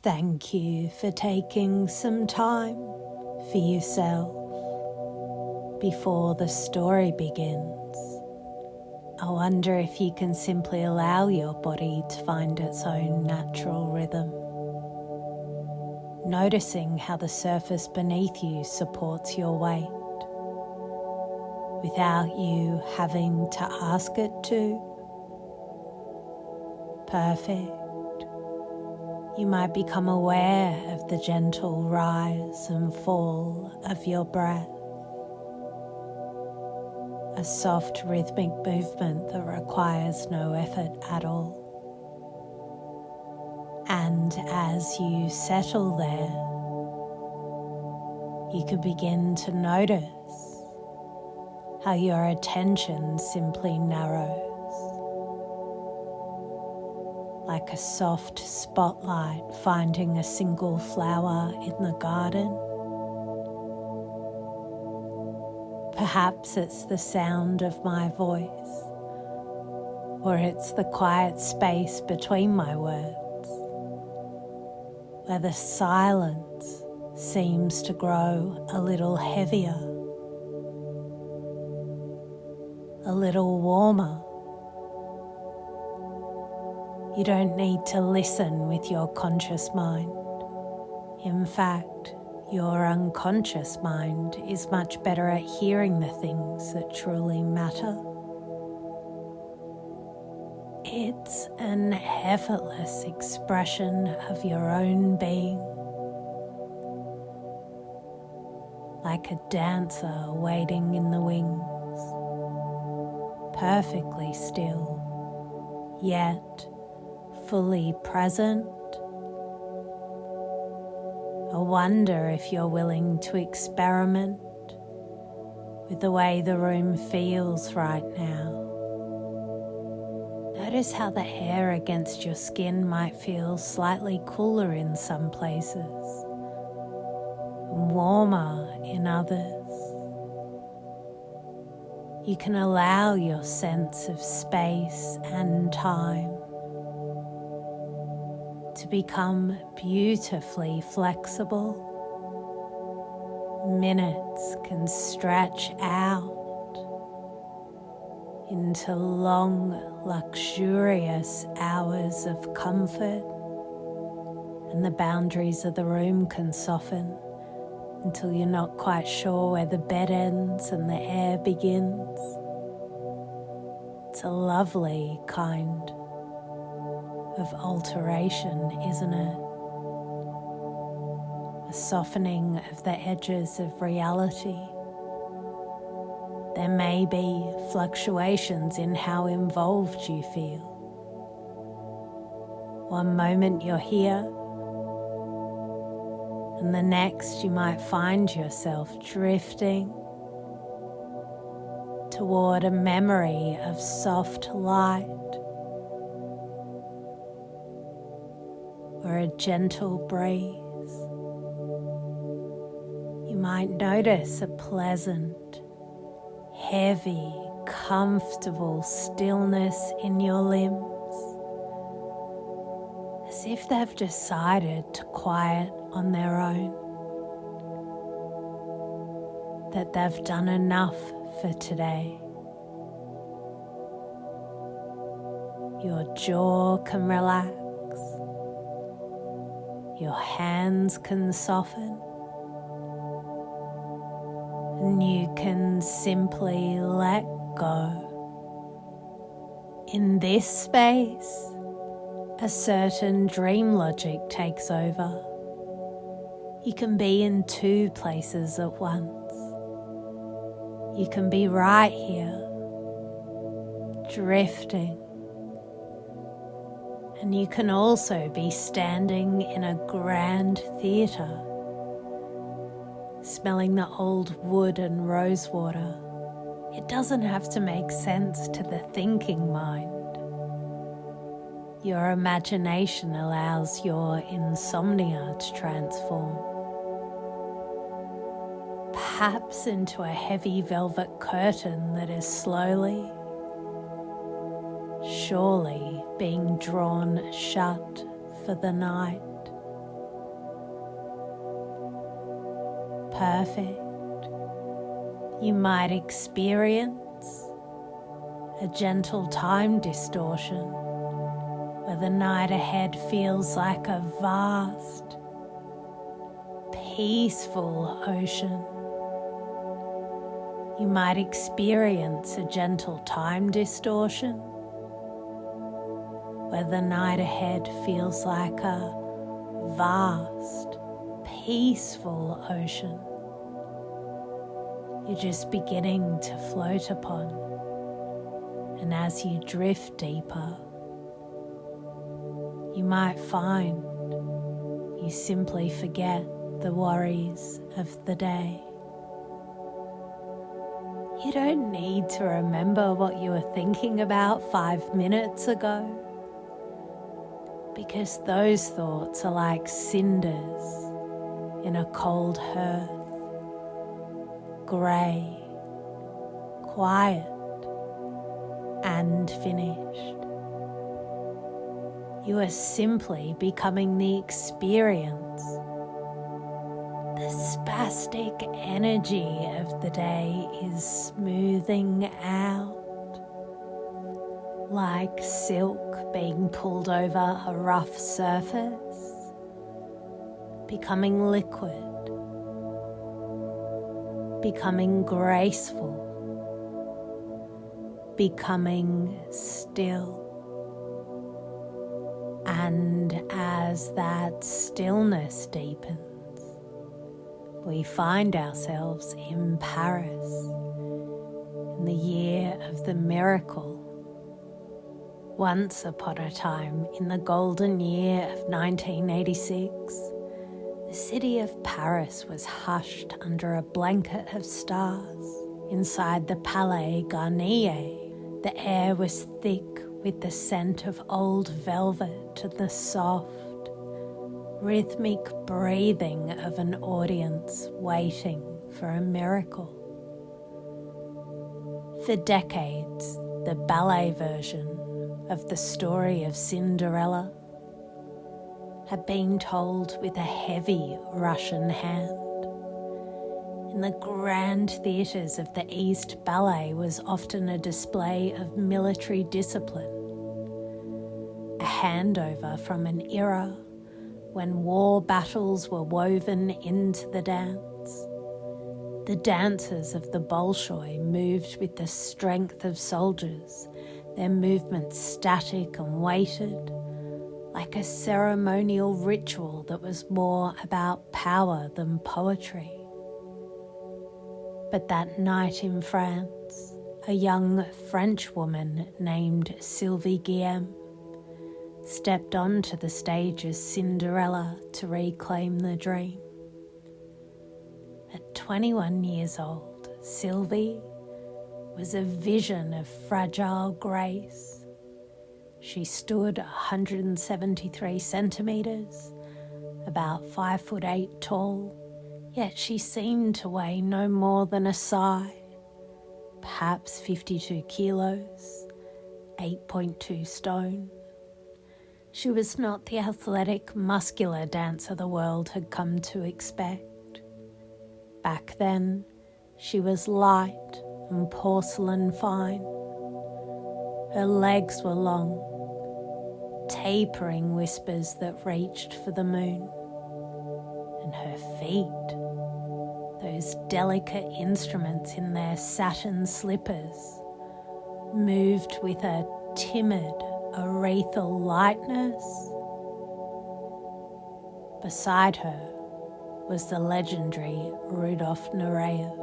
Thank you for taking some time for yourself before the story begins. I wonder if you can simply allow your body to find its own natural rhythm, noticing how the surface beneath you supports your weight without you having to ask it to. Perfect. You might become aware of the gentle rise and fall of your breath, a soft rhythmic movement that requires no effort at all. And as you settle there, you can begin to notice how your attention simply narrows, like a soft spotlight finding a single flower in the garden. Perhaps it's the sound of my voice, or it's the quiet space between my words, where the silence seems to grow a little heavier, a little warmer. You don't need to listen with your conscious mind. In fact, your unconscious mind is much better at hearing the things that truly matter. It's an effortless expression of your own being, like a dancer waiting in the wings, perfectly still, yet fully present. I wonder if you're willing to experiment with the way the room feels right now. Notice how the air against your skin might feel slightly cooler in some places and warmer in others. You can allow your sense of space and time to become beautifully flexible. Minutes can stretch out into long, luxurious hours of comfort, and the boundaries of the room can soften until you're not quite sure where the bed ends and the air begins. It's a lovely kind of alteration, isn't it? A softening of the edges of reality. There may be fluctuations in how involved you feel. One moment you're here, and the next you might find yourself drifting toward a memory of soft light, or a gentle breeze. You might notice a pleasant, heavy, comfortable stillness in your limbs, as if they've decided to quiet on their own, that they've done enough for today. Your jaw can relax, your hands can soften, and you can simply let go. In this space, a certain dream logic takes over. You can be in two places at once. You can be right here, drifting, and you can also be standing in a grand theatre, smelling the old wood and rosewater. It doesn't have to make sense to the thinking mind. Your imagination allows your insomnia to transform, perhaps into a heavy velvet curtain that is slowly, surely being drawn shut for the night. perfect. You might experience a gentle time distortion where the night ahead feels like a vast, peaceful ocean. You might experience a gentle time distortion where the night ahead feels like a vast, peaceful ocean. You're just beginning to float upon, and as you drift deeper, you might find you simply forget the worries of the day. You don't need to remember what you were thinking about 5 minutes ago, because those thoughts are like cinders in a cold hearth, grey, quiet, and finished. You are simply becoming the experience. The spastic energy of the day is smoothing out, like silk being pulled over a rough surface, becoming liquid, becoming graceful, becoming still. And as that stillness deepens, we find ourselves in Paris in the year of the miracle. Once upon a time, in the golden year of 1986, the city of Paris was hushed under a blanket of stars. Inside the Palais Garnier, the air was thick with the scent of old velvet and the soft, rhythmic breathing of an audience waiting for a miracle. For decades, the ballet version of the story of Cinderella had been told with a heavy Russian hand. In the grand theatres of the East, ballet was often a display of military discipline, a handover from an era when war battles were woven into the dance. The dancers of the Bolshoi moved with the strength of soldiers, their movements static and weighted, like a ceremonial ritual that was more about power than poetry. But that night in France, a young French woman named Sylvie Guillem stepped onto the stage as Cinderella to reclaim the dream. At 21 years old, Sylvie was a vision of fragile grace. She stood 173 centimetres, about 5'8" tall, yet she seemed to weigh no more than a sigh, perhaps 52 kilos, 8.2 stone. She was not the athletic, muscular dancer the world had come to expect. Back then, she was light and porcelain fine. Her legs were long, tapering whispers that reached for the moon. And her feet, those delicate instruments in their satin slippers, moved with a timid, ethereal lightness. Beside her was the legendary Rudolf Nureyev.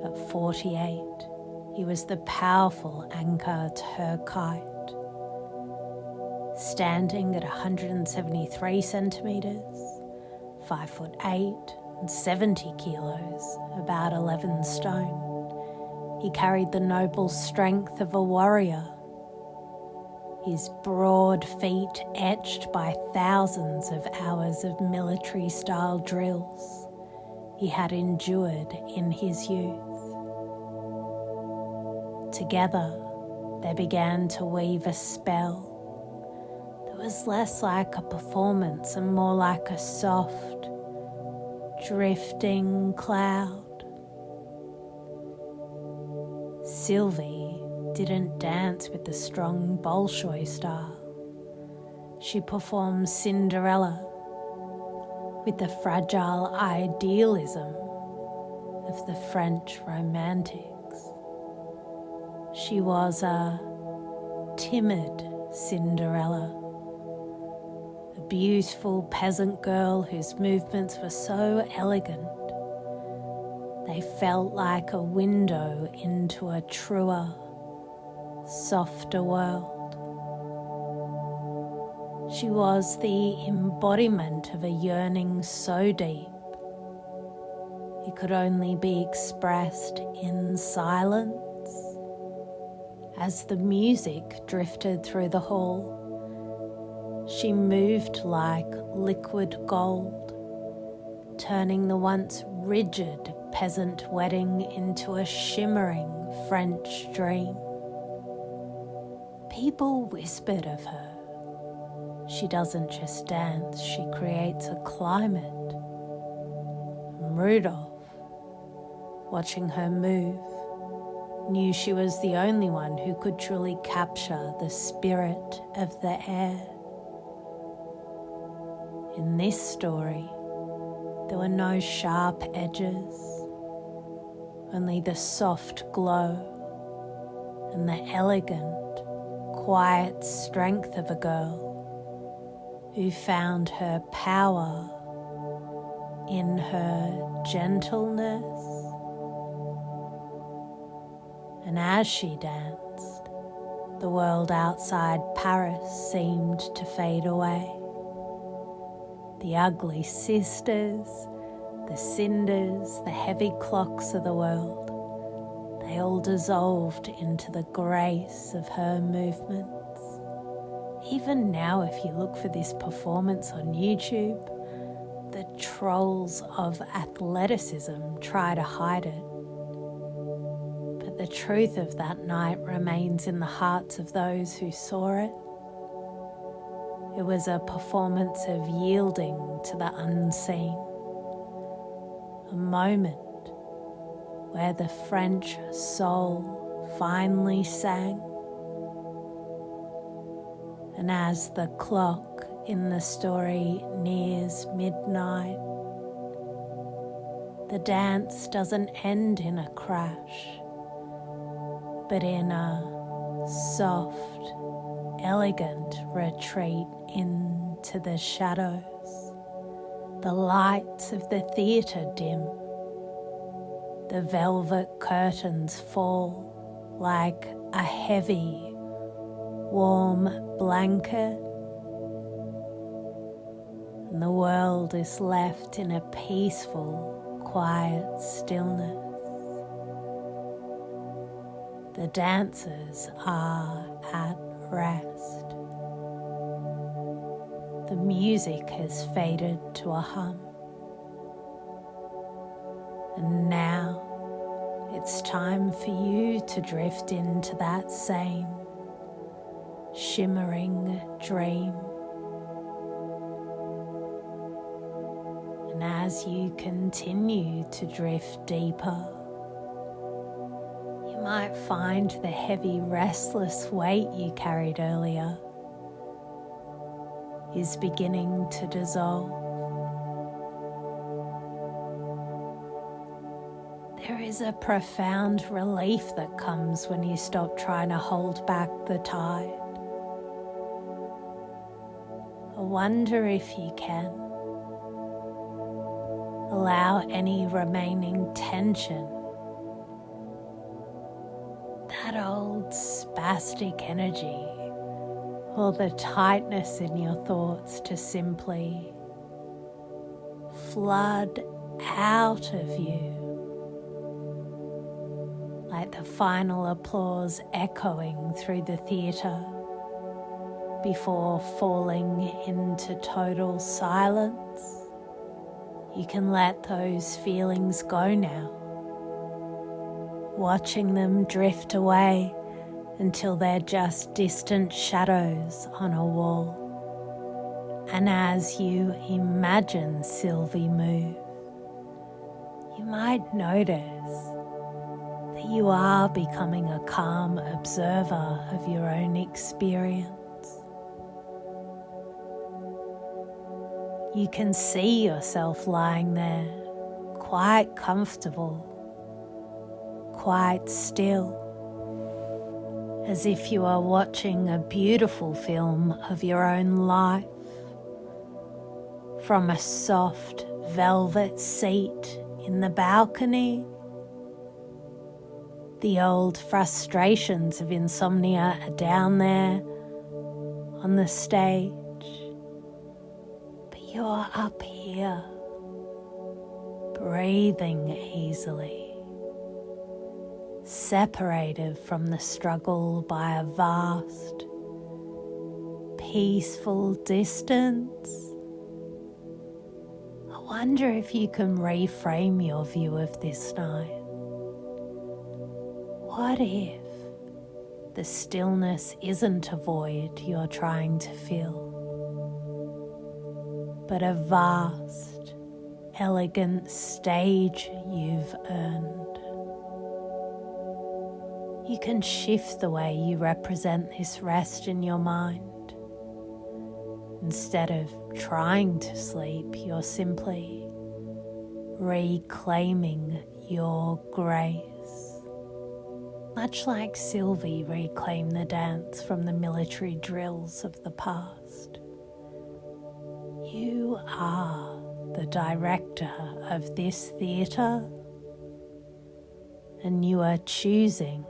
At 48, he was the powerful anchor to her kite. Standing at 173 centimetres, 5'8" and 70 kilos, about 11 stone, he carried the noble strength of a warrior. His broad feet etched by thousands of hours of military-style drills he had endured in his youth. Together, they began to weave a spell that was less like a performance and more like a soft, drifting cloud. Sylvie didn't dance with the strong Bolshoi style. She performed Cinderella with the fragile idealism of the French romantics. She was a timid Cinderella, a beautiful peasant girl whose movements were so elegant they felt like a window into a truer, softer world. She was the embodiment of a yearning so deep it could only be expressed in silence. As the music drifted through the hall, she moved like liquid gold, turning the once rigid peasant wedding into a shimmering French dream. People whispered of her. She doesn't just dance, she creates a climate. And Rudolph, watching her move, knew she was the only one who could truly capture the spirit of the air. In this story, there were no sharp edges, only the soft glow and the elegant, quiet strength of a girl who found her power in her gentleness. And as she danced, the world outside Paris seemed to fade away. The ugly sisters, the cinders, the heavy clocks of the world, they all dissolved into the grace of her movements. Even now, if you look for this performance on YouTube, the trolls of athleticism try to hide it. But the truth of that night remains in the hearts of those who saw it. It was a performance of yielding to the unseen, a moment where the French soul finally sang. And as the clock in the story nears midnight, the dance doesn't end in a crash, but in a soft, elegant retreat into the shadows. The lights of the theatre dim. The velvet curtains fall like a heavy, warm blanket, and the world is left in a peaceful, quiet stillness. The dancers are at rest. The music has faded to a hum. And now it's time for you to drift into that same shimmering dream. And as you continue to drift deeper, you might find the heavy, restless weight you carried earlier is beginning to dissolve. There is a profound relief that comes when you stop trying to hold back the tide. I wonder if you can allow any remaining tension, that old spastic energy, or the tightness in your thoughts to simply flood out of you, like the final applause echoing through the theatre before falling into total silence. You can let those feelings go now, watching them drift away until they're just distant shadows on a wall. And as you imagine Sylvie move, you might notice that you are becoming a calm observer of your own experience. You can see yourself lying there, quite comfortable, quite still, as if you are watching a beautiful film of your own life from a soft velvet seat in the balcony. The old frustrations of insomnia are down there on the stage, but you're up here, breathing easily, separated from the struggle by a vast, peaceful distance. I wonder if you can reframe your view of this night. What if the stillness isn't a void you're trying to fill, but a vast, elegant stage you've earned? You can shift the way you represent this rest in your mind. Instead of trying to sleep, you're simply reclaiming your grace. Much like Sylvie reclaimed the dance from the military drills of the past. You are the director of this theatre, and you are choosing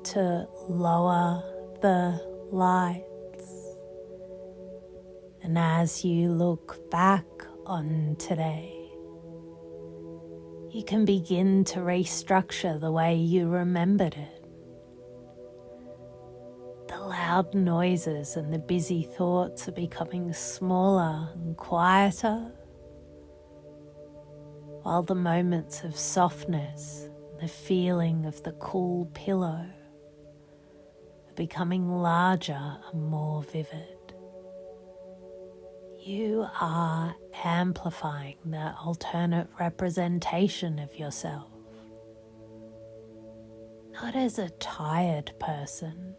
to lower the lights. And as you look back on today, you can begin to restructure the way you remembered it. The loud noises and the busy thoughts are becoming smaller and quieter, while the moments of softness, the feeling of the cool pillow, are becoming larger and more vivid. You are amplifying the alternate representation of yourself, not as a tired person,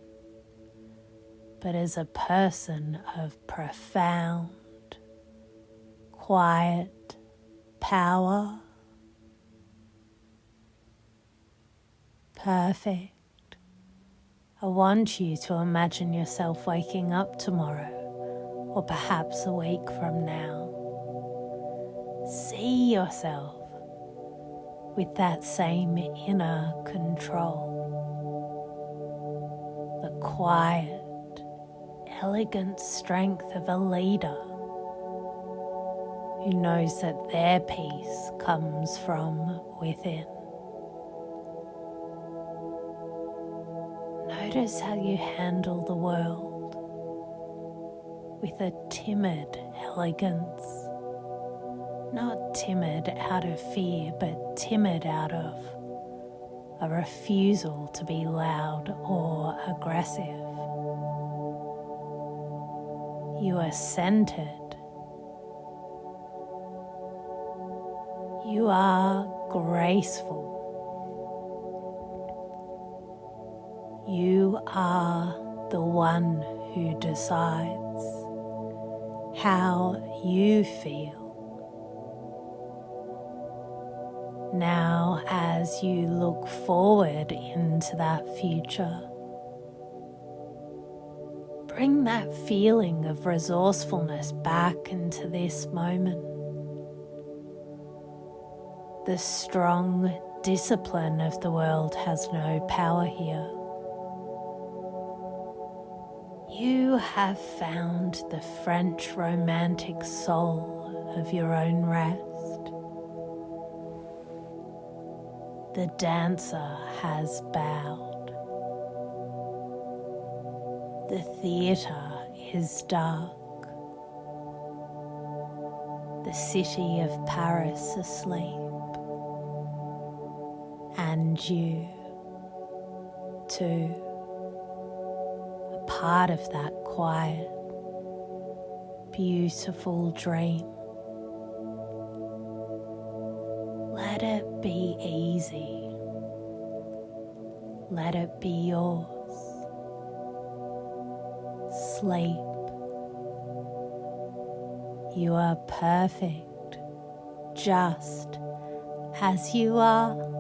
but as a person of profound, quiet power. Perfect. I want you to imagine yourself waking up tomorrow, or perhaps a week from now. See yourself with that same inner control, the quiet, elegant strength of a leader who knows that their peace comes from within. Notice how you handle the world with a timid elegance, not timid out of fear, but timid out of a refusal to be loud or aggressive. You are centered. You are graceful. You are the one who decides how you feel. Now, as you look forward into that future, bring that feeling of resourcefulness back into this moment. The strong discipline of the world has no power here. You have found the French romantic soul of your own rest. The dancer has bowed. The theatre is dark. The city of Paris asleep. And you, too, a part of that quiet, beautiful dream. Let it be easy. Let it be yours. Sleep. You are perfect, just as you are.